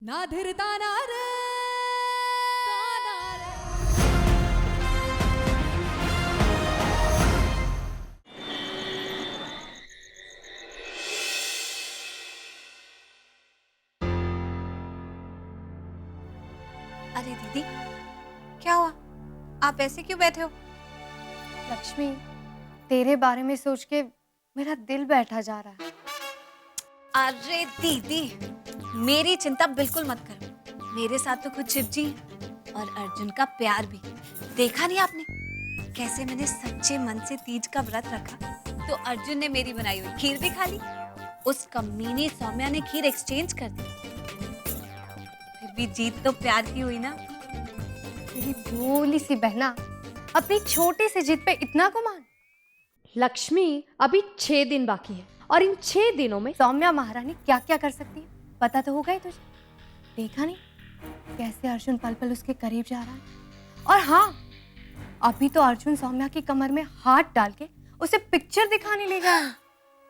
ना धीरता ना रे अरे दीदी, क्या हुआ? आप ऐसे क्यों बैठे हो? लक्ष्मी, तेरे बारे में सोच के मेरा दिल बैठा जा रहा है। अरे दीदी, मेरी चिंता बिल्कुल मत करो। मेरे साथ तो खुद शिव जी हैं और अर्जुन का प्यार भी। देखा नहीं आपने कैसे मैंने सच्चे मन से तीज का व्रत रखा तो अर्जुन ने मेरी बनाई हुई खीर भी खा ली। उस कमीनी सौम्या ने खीर एक्सचेंज कर दी। फिर भी जीत तो प्यार की हुई ना। तेरी भोली सी बहना अपनी छोटी सी जिद पे इतना गुमान। लक्ष्मी, अभी 6 दिन बाकी है और इन 6 दिनों में सौम्या महारानी क्या क्या कर सकती है पता तो होगा ही तुझे। देखा नहीं कैसे अर्जुन पल पल उसके करीब जा रहा है। और हाँ, अभी तो अर्जुन सौम्या की कमर में हाथ डाल के उसे पिक्चर दिखाने ले गया है।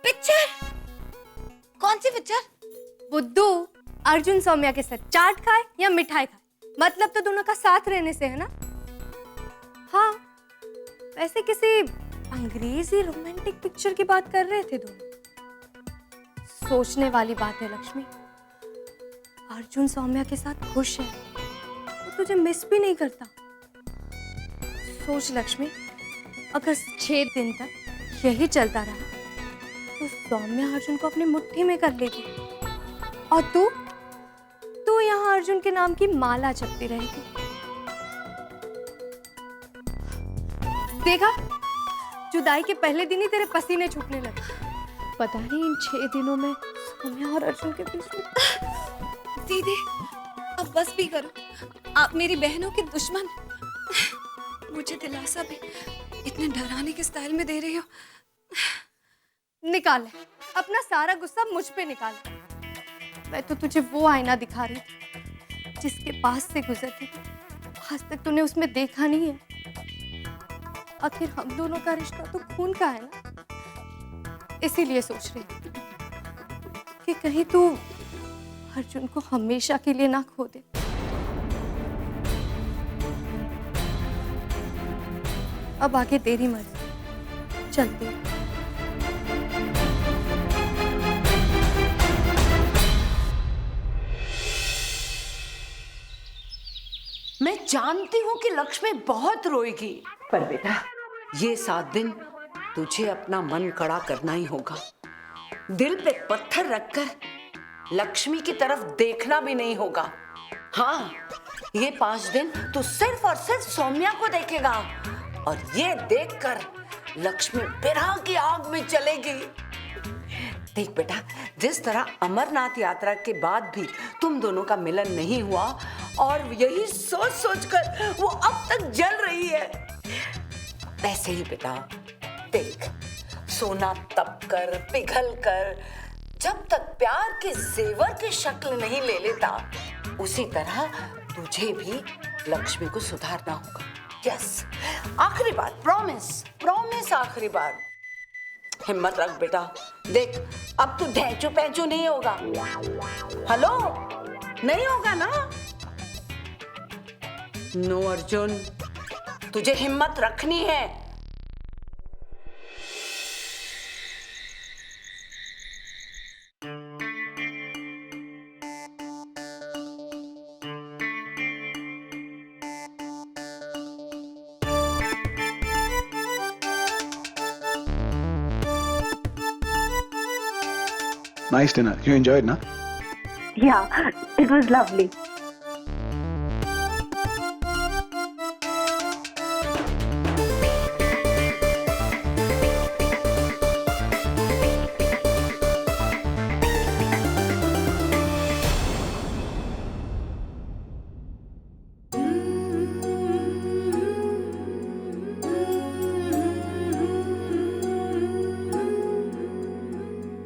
पिक्चर? कौन सी पिक्चर? बुद्धू, अर्जुन सौम्या के साथ चाट खाए या मिठाई खाए, मतलब तो दोनों का साथ रहने से है ना। हाँ, वैसे किसी अंग्रेजी रोमांटिक पिक्चर की बात कर रहे थे दोनों। सोचने वाली बात है लक्ष्मी, अर्जुन सौम्या के साथ खुश है, वो तुझे मिस भी नहीं करता। सोच लक्ष्मी, अगर 6 दिन तक यही चलता रहा तो सौम्या अर्जुन को अपनी मुट्ठी में कर लेगी और तू यहाँ अर्जुन के नाम की माला जपती रहेगी। देखा, जुदाई के पहले दिन ही तेरे पसीने छूटने लगे। पता नहीं इन 6 दिनों में सौम्या और अर्जुन के बीच में। दीदी, अब बस भी करो। आप मेरी बहनों के दुश्मन। मुझे दिलासा भी इतने डराने के स्टाइल में दे रही हो। निकाल अपना सारा गुस्सा मुझ पे निकाल। मैं तो तुझे वो आईना दिखा रही थी जिसके पास से गुजरती थी। आज तक तूने उसमें देखा नहीं है। आखिर हम दोनों का रिश्ता तो खून का है ना। इसीलिए सोच रही हूँ कि कहीं तू अर्जुन को हमेशा के लिए ना खो दे। अब आगे तेरी मर्जी, चलती हूँ। मैं जानती हूँ कि लक्ष्मी बहुत रोएगी, पर बेटा ये 7 दिन तुझे अपना मन कड़ा करना ही होगा। दिल पे पत्थर रखकर लक्ष्मी की तरफ देखना भी नहीं होगा। हाँ, ये 5 दिन तू सिर्फ और सिर्फ सौम्या को देखेगा और ये देखकर लक्ष्मी विरह की आग में चलेगी। देख बेटा, जिस तरह अमरनाथ यात्रा के बाद भी तुम दोनों का मिलन नहीं हुआ और यही सोच सोचकर वो अब तक जल रही है, वैसे ही बेटा देख, सोना तप कर पिघल कर जब तक प्यार के जेवर की शक्ल नहीं ले लेता, उसी तरह तुझे भी लक्ष्मी को सुधारना होगा। यस, आखिरी बार, प्रॉमिस प्रॉमिस, आखिरी बार। हिम्मत रख बेटा। देख, अब तू ढैंचू पैंचू नहीं होगा। हेलो, नहीं होगा ना? नो अर्जुन, तुझे हिम्मत रखनी है। Nice dinner. You enjoyed, na? Yeah, it was lovely.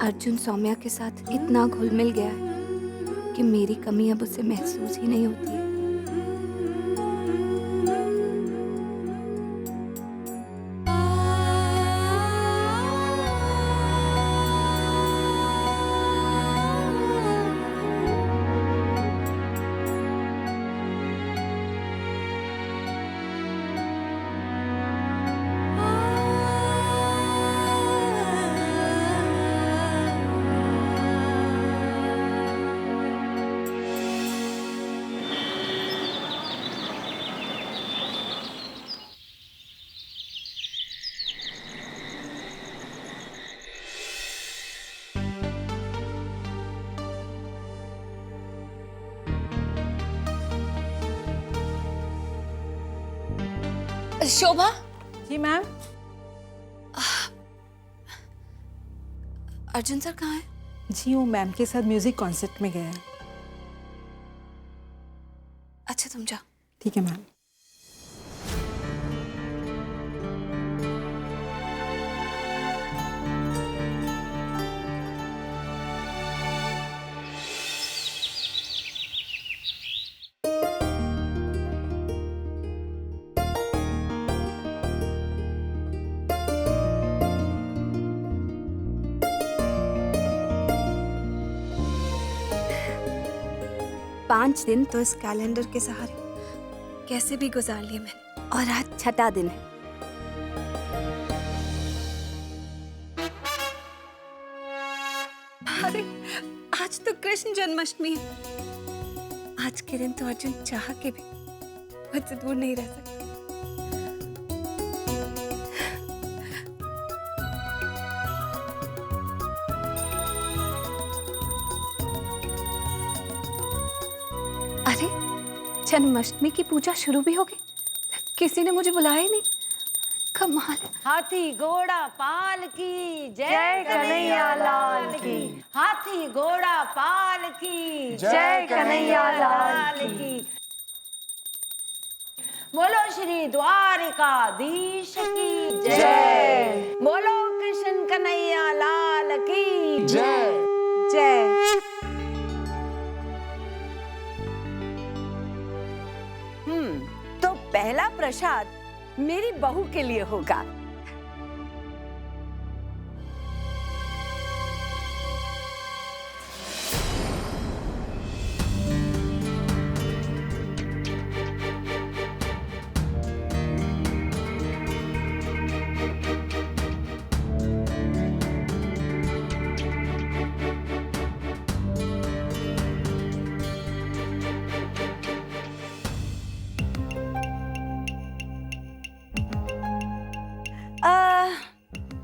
Arjun Saumya के साथ इतना घुल मिल गया है कि मेरी कमी अब उसे महसूस ही नहीं होती है। शोभा। जी मैम। अर्जुन सर कहाँ है? जी वो मैम के साथ म्यूजिक कॉन्सर्ट में गया है। अच्छा तुम जाओ। ठीक है मैम। पाँच दिन तो इस कैलेंडर के सहारे कैसे भी गुजार लिए मैंने, और आज छठा दिन है। अरे आज तो कृष्ण जन्माष्टमी है। आज के दिन तो अर्जुन चाह के भी मुझसे दूर नहीं रह सकता। अरे जन्माष्टमी की पूजा शुरू भी हो गई, किसी ने मुझे बुलाया ही नहीं। कमाल है। हाथी घोड़ा पाल की जय कन्हैया लाल की। हाथी घोड़ा पाल की जय कन्हैया लाल की। बोलो श्री द्वारिकाधीश की जय। बोलो कृष्ण कन्हैया लाल की जय। जय। तो पहला प्रसाद मेरी बहू के लिए होगा।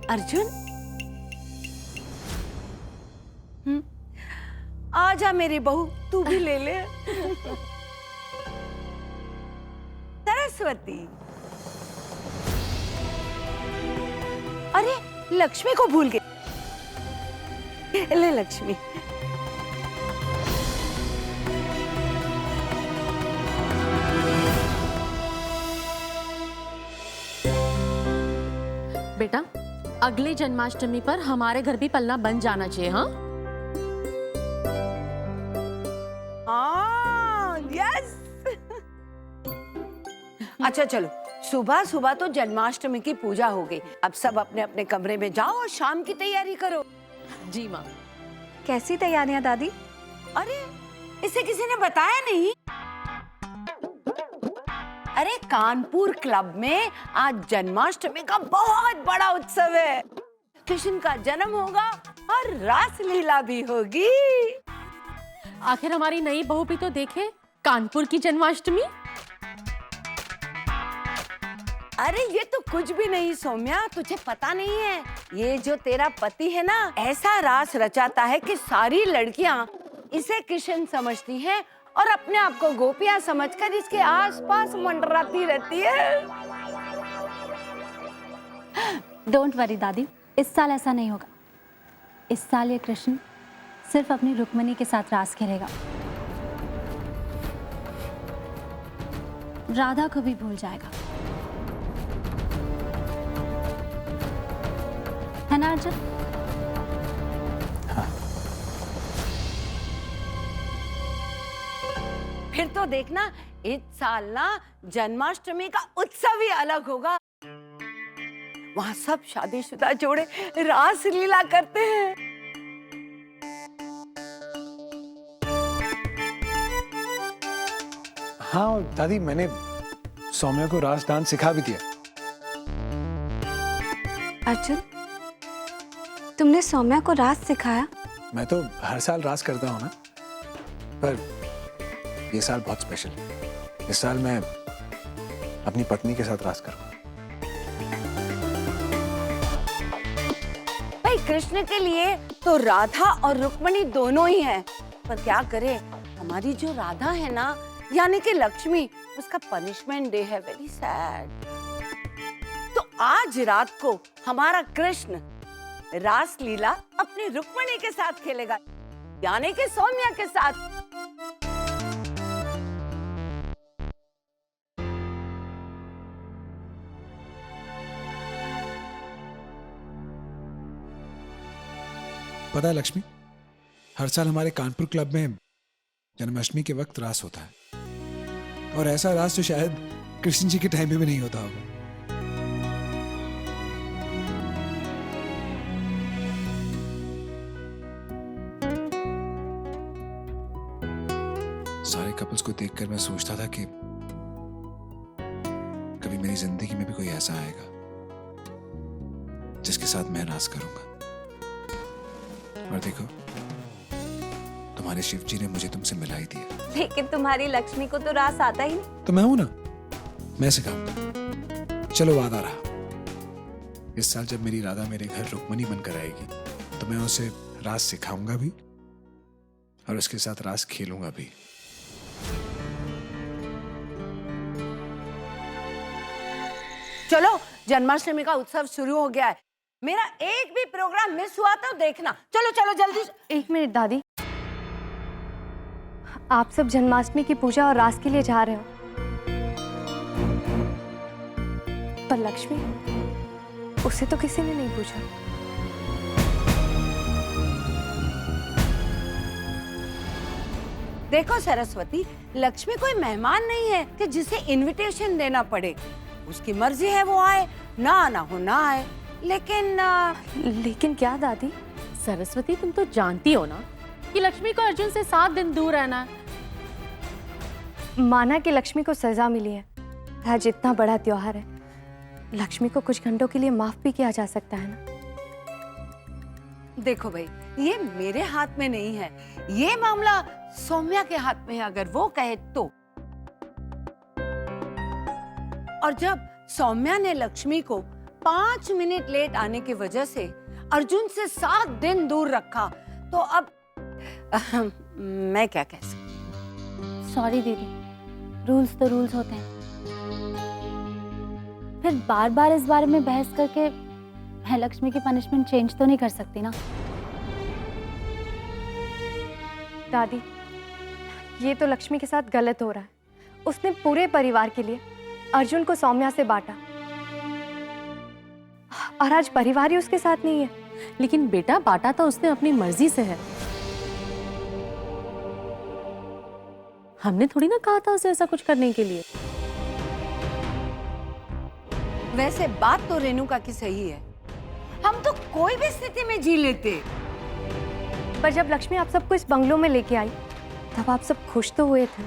अर्जुन, आजा मेरी बहू, तू भी ले ले। सरस्वती, अरे लक्ष्मी को भूल गई। ले लक्ष्मी। बेटा अगली जन्माष्टमी पर हमारे घर भी पलना बन जाना चाहिए। हाँ हाँ, यस। अच्छा चलो, सुबह सुबह तो जन्माष्टमी की पूजा हो गई। अब सब अपने अपने कमरे में जाओ और शाम की तैयारी करो। जी माँ। कैसी तैयारियां दादी? अरे इसे किसी ने बताया नहीं? अरे कानपुर क्लब में आज जन्माष्टमी का बहुत बड़ा उत्सव है। कृष्ण का जन्म होगा और रास लीला भी होगी। आखिर हमारी नई बहू भी तो देखे कानपुर की जन्माष्टमी। अरे ये तो कुछ भी नहीं सौम्या, तुझे पता नहीं है। ये जो तेरा पति है ना, ऐसा रास रचाता है कि सारी लड़कियां इसे कृष्ण समझती हैं और अपने आप को गोपियां समझकर इसके आसपास मंडराती रहती है। डोंट वरी दादी, इस साल ऐसा नहीं होगा। इस साल ये कृष्ण सिर्फ अपनी रुक्मिणी के साथ रास खेलेगा, राधा को भी भूल जाएगा, है ना अर्जुन? फिर तो देखना, इस साल ना जन्माष्टमी का उत्सव ही अलग होगा। वहाँ सब शादीशुदा जोड़े रास लीला करते हैं। हाँ और दादी, मैंने सौम्या को रास डांस सिखा भी दिया। अर्जुन, तुमने सौम्या को रास सिखाया? मैं तो हर साल रास करता हूँ ना, पर ये साल बहुत स्पेशल है। इस साल मैं अपनी पत्नी के साथ रास करूँगा। भाई कृष्ण के लिए तो राधा और रुक्मिणी दोनों ही हैं, पर क्या करे, हमारी जो राधा है ना, यानी कि लक्ष्मी, उसका पनिशमेंट डे है। Very sad. आज रात को हमारा कृष्ण रास लीला अपनी रुक्मिणी के साथ खेलेगा, यानी कि सौम्या के साथ। पता है लक्ष्मी, हर साल हमारे कानपुर क्लब में जन्माष्टमी के वक्त रास होता है, और ऐसा रास जो शायद कृष्ण जी के टाइम में भी नहीं होता होगा। सारे कपल्स को देखकर मैं सोचता था कि कभी मेरी जिंदगी में भी कोई ऐसा आएगा जिसके साथ मैं रास करूंगा। और देखो, तुम्हारे शिव जी ने मुझे तुमसे मिला ही दिया। लेकिन तुम्हारी लक्ष्मी को तो रास आता ही नहीं। तो मैं हूं ना, मैं सिखाऊंगा। चलो वादा रहा, इस साल जब मेरी राधा मेरे घर रुक्मणी बनकर आएगी तो मैं उसे रास सिखाऊंगा भी और उसके साथ रास खेलूंगा भी। चलो, जन्माष्टमी का उत्सव शुरू हो गया है। मेरा एक भी प्रोग्राम मिस हुआ तो देखना। चलो चलो जल्दी। एक मिनट दादी, आप सब जन्माष्टमी की पूजा और रास के लिए जा रहे हो, पर लक्ष्मी, उसे तो किसी ने नहीं पूछा। देखो सरस्वती, लक्ष्मी कोई मेहमान नहीं है कि जिसे इनविटेशन देना पड़े। उसकी मर्जी है वो आए, ना आना हो ना आए। लेकिन क्या दादी? सरस्वती, तुम तो जानती हो ना कि लक्ष्मी को अर्जुन से 7 दिन दूर रहना है। माना कि लक्ष्मी को सजा मिली है, आज इतना बड़ा त्योहार है, लक्ष्मी को कुछ घंटों के लिए माफ भी किया जा सकता है ना। देखो भाई, ये मेरे हाथ में नहीं है, ये मामला सौम्या के हाथ में है, अगर वो कहे तो। और जब सौम्या ने लक्ष्मी को 5 मिनट लेट आने की वजह से अर्जुन से 7 दिन दूर रखा, तो अब मैं क्या कह सकती। सॉरी दीदी, रूल्स तो रूल्स होते हैं। फिर बार बार इस बारे में बहस करके मैं लक्ष्मी की पनिशमेंट चेंज तो नहीं कर सकती ना। दादी, ये तो लक्ष्मी के साथ गलत हो रहा है। उसने पूरे परिवार के लिए अर्जुन को सौम्या से बांटा, और आज परिवार ही उसके साथ नहीं है। लेकिन बेटा, बांटा तो उसने अपनी मर्जी से है। हमने थोड़ी ना कहा था उसे ऐसा कुछ करने के लिए। वैसे बात तो रेणुका की सही है, हम तो कोई भी स्थिति में जी लेते। पर जब लक्ष्मी आप सबको इस बंगलो में लेके आई, तब आप सब खुश तो हुए थे।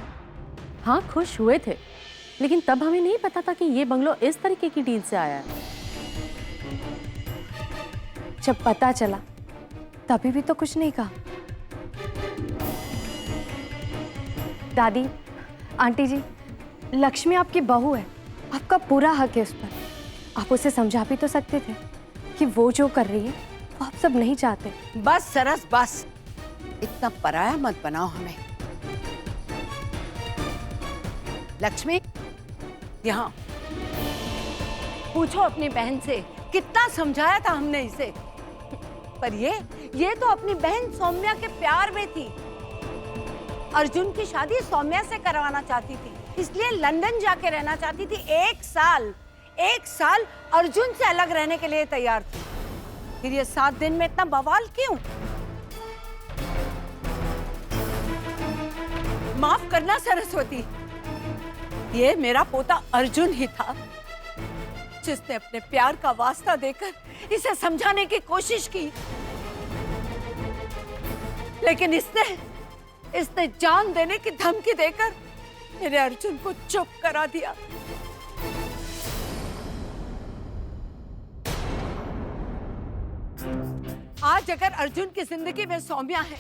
हाँ, खुश हुए थे, लेकिन तब हमें नहीं पता था कि ये बंगलो इस तरीके की डील से आया है। जब पता चला तभी भी तो कुछ नहीं कहा। दादी, आंटी जी, लक्ष्मी आपकी बहू है, आपका पूरा हक है उस पर। आप उसे समझा भी तो सकते थे कि वो जो कर रही है वो आप सब नहीं चाहते। बस सरस, बस इतना पराया मत बनाओ हमें। लक्ष्मी, यहाँ पूछो अपनी बहन से, कितना समझाया था हमने इसे, पर ये तो अपनी बहन सौम्या के प्यार में थी। अर्जुन की शादी सौम्या से करवाना चाहती थी, इसलिए लंदन जाके रहना चाहती थी। 1 साल अर्जुन से अलग रहने के लिए तैयार थी। फिर ये 7 दिन में इतना बवाल क्यों? माफ करना सरस्वती, ये मेरा पोता अर्जुन ही था जिसने अपने प्यार का वास्ता देकर इसे समझाने की कोशिश की, लेकिन इसने जान देने की धमकी देकर मेरे अर्जुन को चुप करा दिया। आज अगर अर्जुन की जिंदगी में सौम्या है,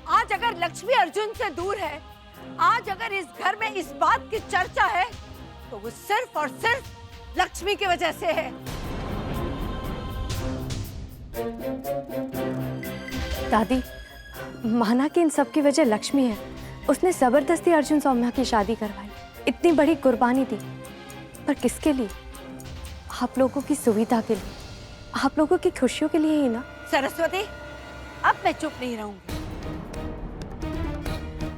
आज अगर लक्ष्मी अर्जुन से दूर है, आज अगर इस घर में इस बात की चर्चा है, तो वो सिर्फ और सिर्फ लक्ष्मी की वजह से है। दादी, माना कि इन सब की वजह लक्ष्मी है। उसने जबरदस्ती अर्जुन सौम्या की शादी करवाई, इतनी बड़ी कुर्बानी दी, पर किसके लिए? आप लोगों की सुविधा के लिए, आप लोगों की खुशियों के लिए ही ना। सरस्वती, अब मैं चुप नहीं रहूंगी।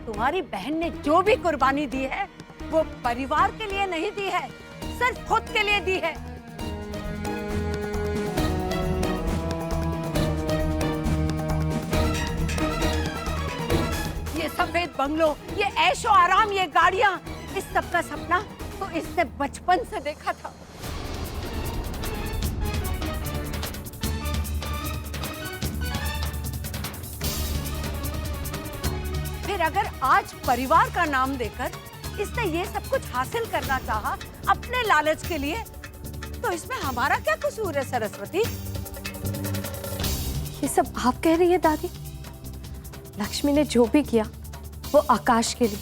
तुम्हारी बहन ने जो भी कुर्बानी दी है वो परिवार के लिए नहीं दी है, सिर्फ खुद के लिए दी है। ये सफेद बंगलो, ये ऐशो आराम, ये गाड़ियां, इस सब का सपना तो इसने बचपन से देखा था। फिर अगर आज परिवार का नाम देकर इसने ये सब कुछ हासिल करना चाहा अपने लालच के लिए, तो इसमें हमारा क्या कसूर है सरस्वती? ये सब आप कह रही है दादी? लक्ष्मी ने जो भी किया वो आकाश के लिए,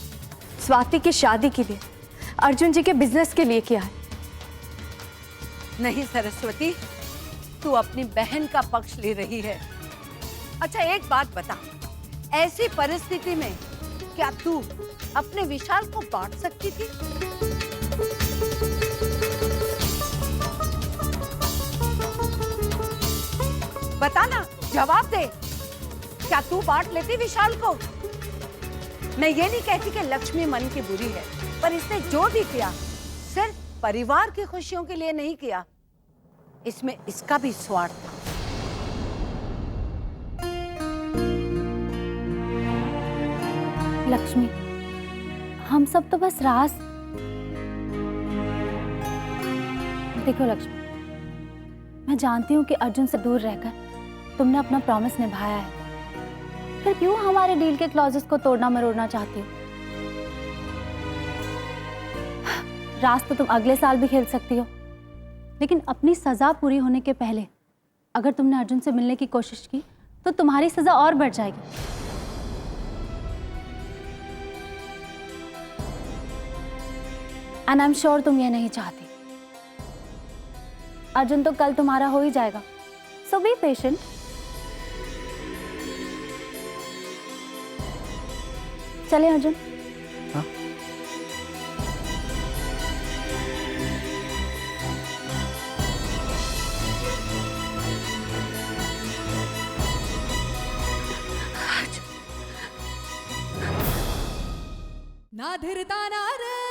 स्वाति की शादी के लिए, अर्जुन जी के बिजनेस के लिए किया है। नहीं सरस्वती, तू अपनी बहन का पक्ष ले रही है। अच्छा एक बात बता, ऐसी परिस्थिति में क्या तू अपने विशाल को बांट सकती थी? बता ना, जवाब दे। क्या तू बांट लेती विशाल को? मैं ये नहीं कहती कि लक्ष्मी मन की बुरी है, पर इसने जो भी किया सिर्फ परिवार की खुशियों के लिए नहीं किया, इसमें इसका भी स्वार्थ था। लक्ष्मी, हम सब तो बस राज। देखो लक्ष्मी, मैं जानती हूँ कि अर्जुन से दूर रहकर तुमने अपना प्रॉमिस निभाया है, फिर क्यों हमारे डील के क्लॉजेस को तोड़ना मरोड़ना चाहती हो? राज तो तुम अगले साल भी खेल सकती हो, लेकिन अपनी सजा पूरी होने के पहले अगर तुमने अर्जुन से मिलने की कोशिश की तो तुम्हारी सजा और बढ़ जाएगी। एंड आई एम श्योर तुम ये नहीं चाहती। अर्जुन तो कल तुम्हारा हो ही जाएगा, सो बी पेशेंट। चले अर्जुन। हाँ? ना धीरता ना रे